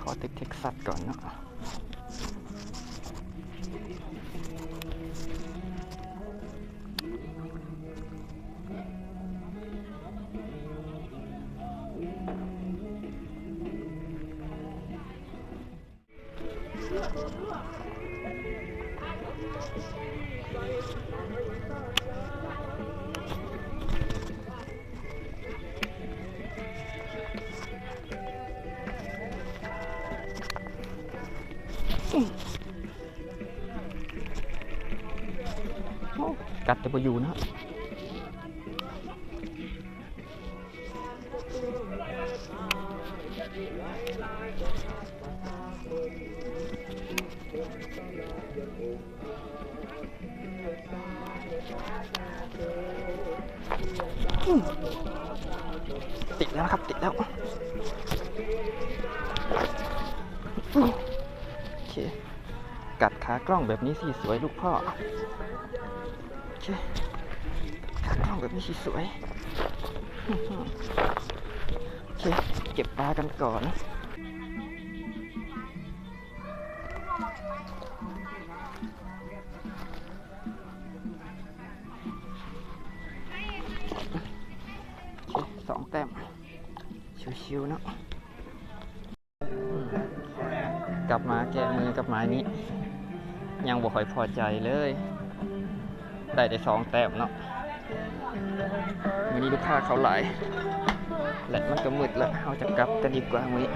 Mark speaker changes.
Speaker 1: อตึกเท็กซัสก่อนเนาะกัดแต่บ่อยู่นะติดแล้วครับติดแล้วโอเคกัดขากล้องแบบนี้สิสวยลูกพ่อโอเคขากล้องแบบนี้สิสวยโอเคเก็บปลากันก่อนโอเค2 แต้มชิวๆเนาะกลับมาแก้มือกับไม้นี้ยังบ่ค่อยพอใจเลยได้2 แต้มเนาะวันนี้ลูกค้าเขาหลายและมันก็มืดแล้วเราจะกลับกันดีกว่าวันนี้